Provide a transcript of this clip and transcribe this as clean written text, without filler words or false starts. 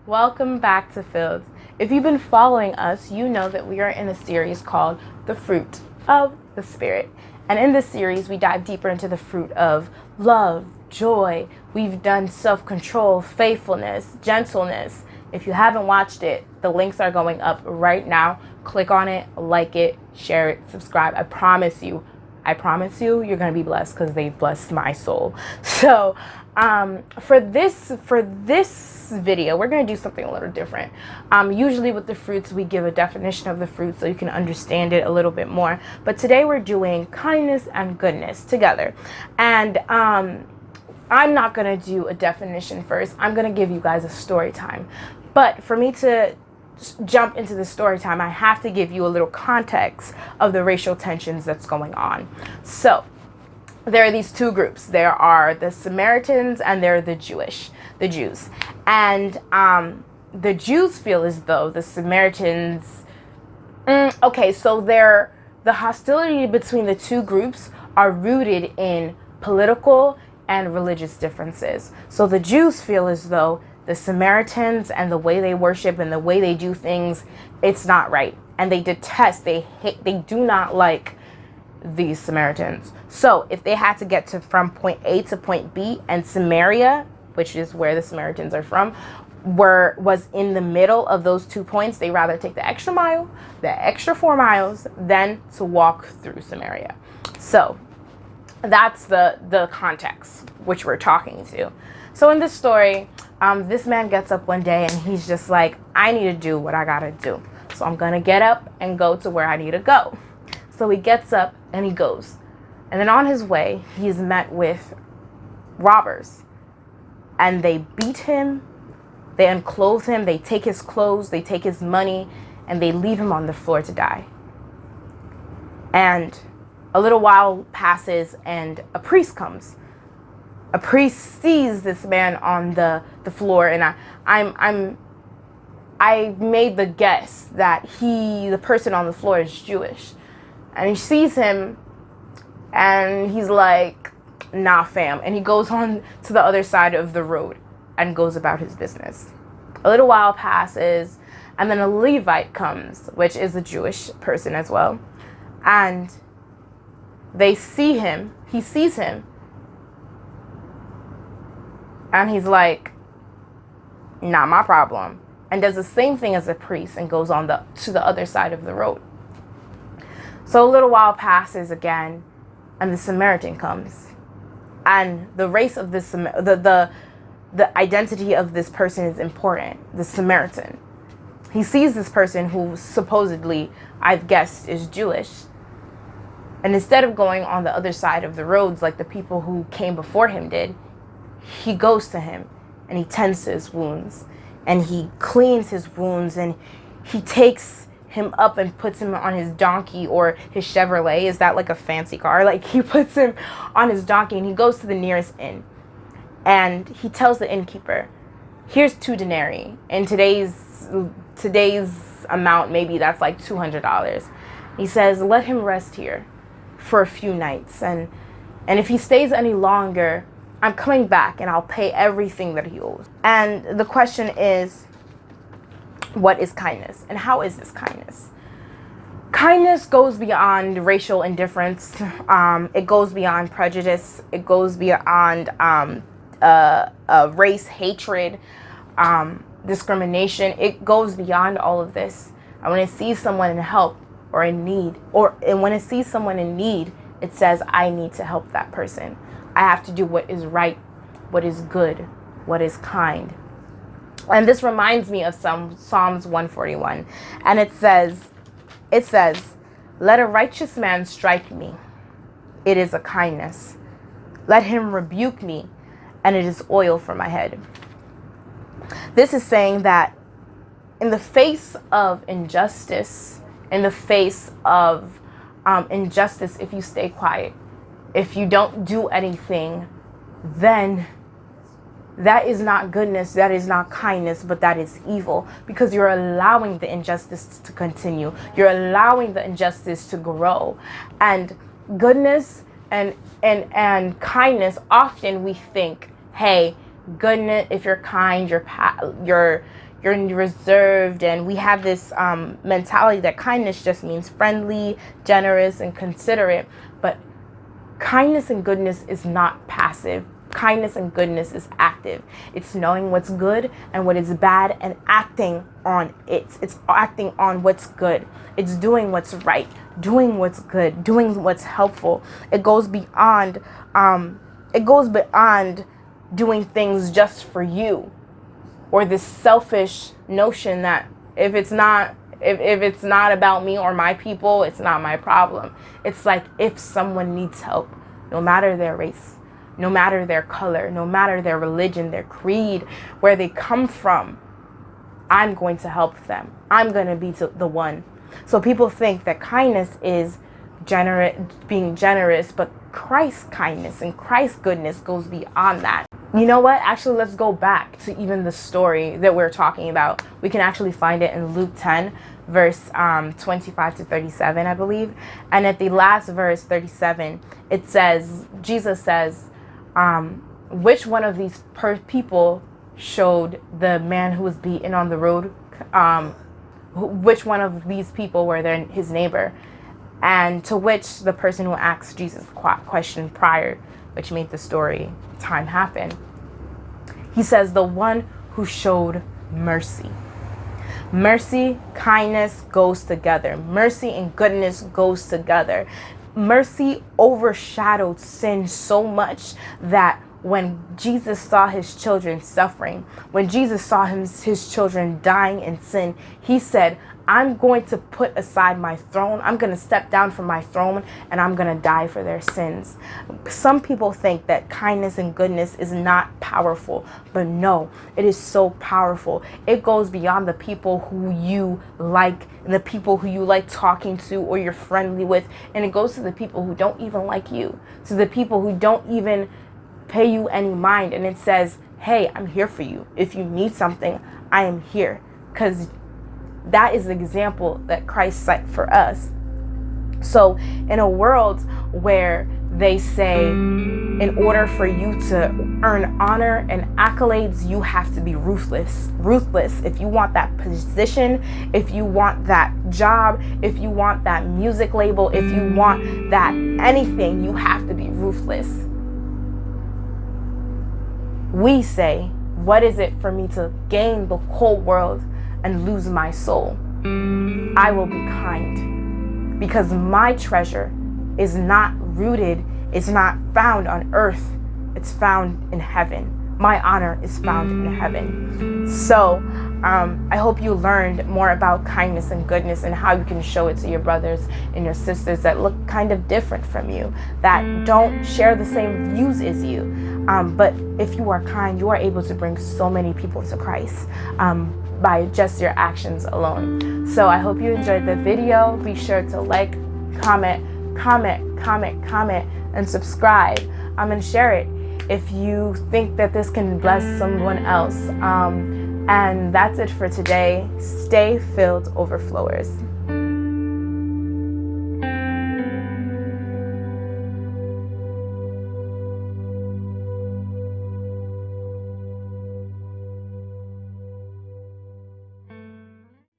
Welcome back to Fields. If you've been following us, you know that we are in a series called The Fruit of the Spirit. And in this series, we dive deeper into the fruit of love, joy. We've done self-control, faithfulness, gentleness. If you haven't watched it, the links are going up right now. Click on it, like it, share it, subscribe. I promise you, you're going to be blessed because they blessed my soul. So for this video, we're going to do something a little different. Usually with the fruits, we give a definition of the fruit so you can understand it a little bit more. But today we're doing kindness and goodness together. And I'm not going to do a definition first. I'm going to give you guys a story time. But for me to jump into the story time, I have to give you a little context of the racial tensions that's going on. So there are these two groups. There are the Samaritans and there are the Jews. And the Jews feel as though the Samaritans, so the hostility between the two groups are rooted in political and religious differences. So the Jews feel as though the Samaritans and the way they worship and the way they do things, it's not right. And they detest, they hate, they do not like these Samaritans. So if they had to get from point A to point B, and Samaria, which is where the Samaritans are from, was in the middle of those 2 points, they rather take the extra mile, the extra 4 miles, than to walk through Samaria. So that's the context which we're talking to. So in this story, this man gets up one day and he's just like, I need to do what I gotta do. So I'm gonna get up and go to where I need to go. So he gets up and he goes. And then on his way, he's met with robbers. And they beat him, they unclothe him, they take his clothes, they take his money, and they leave him on the floor to die. And a little while passes and a priest comes. A priest sees this man on the floor, and I made the guess that the person on the floor is Jewish. And he sees him and he's like, nah, fam. And he goes on to the other side of the road and goes about his business. A little while passes and then a Levite comes, which is a Jewish person as well. And he sees him. And he's like, not my problem. And does the same thing as a priest and goes on to the other side of the road. So a little while passes again, and the Samaritan comes. And the race of this, the identity of this person is important, the Samaritan. He sees this person who supposedly, I've guessed, is Jewish. And instead of going on the other side of the roads like the people who came before him did, he goes to him and he tends to his wounds and he cleans his wounds and he takes him up and puts him on his donkey or his Chevrolet. Is that like a fancy car? Like he puts him on his donkey and he goes to the nearest inn and he tells the innkeeper, here's 2 denarii. In today's amount, maybe that's like $200. He says, let him rest here for a few nights. And if he stays any longer, I'm coming back and I'll pay everything that he owes. And the question is, what is kindness? And how is this kindness? Kindness goes beyond racial indifference. It goes beyond prejudice. It goes beyond race, hatred, discrimination. It goes beyond all of this. And when it sees someone in help or in need, and when it sees someone in need, it says, I need to help that person. I have to do what is right, what is good, what is kind. And this reminds me of Psalms 141. And it says, let a righteous man strike me. It is a kindness. Let him rebuke me, and it is oil for my head. This is saying that in the face of injustice, if you stay quiet, if you don't do anything, then that is not goodness, that is not kindness, but that is evil, because you're allowing the injustice to continue. You're allowing the injustice to grow. And goodness and kindness, often we think, hey, goodness, if you're kind, you're reserved, and we have this mentality that kindness just means friendly, generous, and considerate. But kindness and goodness is not passive. Kindness and goodness is active. It's knowing what's good and what is bad and acting on it. It's acting on what's good. It's doing what's right, doing what's good, doing what's helpful. It goes beyond doing things just for you, or this selfish notion that if it's not about me or my people, it's not my problem. It's like, if someone needs help, no matter their race, no matter their color, no matter their religion, their creed, where they come from, I'm going to help them. I'm going to be the one. So people think that kindness is being generous, but Christ's kindness and Christ's goodness goes beyond that. You know what? Actually, let's go back to even the story that we're talking about. We can actually find it in Luke 10, verse 25 to 37, I believe. And at the last verse, 37, it says, Jesus says, which one of these people showed the man who was beaten on the road? Which one of these people were his neighbor? And to which the person who asked Jesus question prior, which made the story time happen, he says, the one who showed mercy. Mercy, kindness goes together. Mercy and goodness goes together. Mercy overshadowed sin so much that when Jesus saw his children suffering, when Jesus saw his children dying in sin, he said, I'm going to put aside my throne. I'm going to step down from my throne, and I'm going to die for their sins. Some people think that kindness and goodness is not powerful, but no, it is so powerful. It goes beyond the people who you like and the people who you like talking to or you're friendly with, and it goes to the people who don't even like you, to the people who don't even pay you any mind. And it says, hey, I'm here for you. If you need something, I am here. Because that is the example that Christ set for us. So in a world where they say, in order for you to earn honor and accolades, you have to be ruthless. If you want that position, if you want that job, if you want that music label, if you want that anything, you have to be ruthless. We say, what is it for me to gain the whole world and lose my soul? I will be kind, because my treasure is not rooted, it's not found on earth, it's found in heaven. My honor is found in heaven. So I hope you learned more about kindness and goodness and how you can show it to your brothers and your sisters that look kind of different from you, that don't share the same views as you. But if you are kind, you are able to bring so many people to Christ by just your actions alone. So I hope you enjoyed the video. Be sure to like, comment, and subscribe, and share it if you think that this can bless someone else. And that's it for today. Stay filled, overflowers.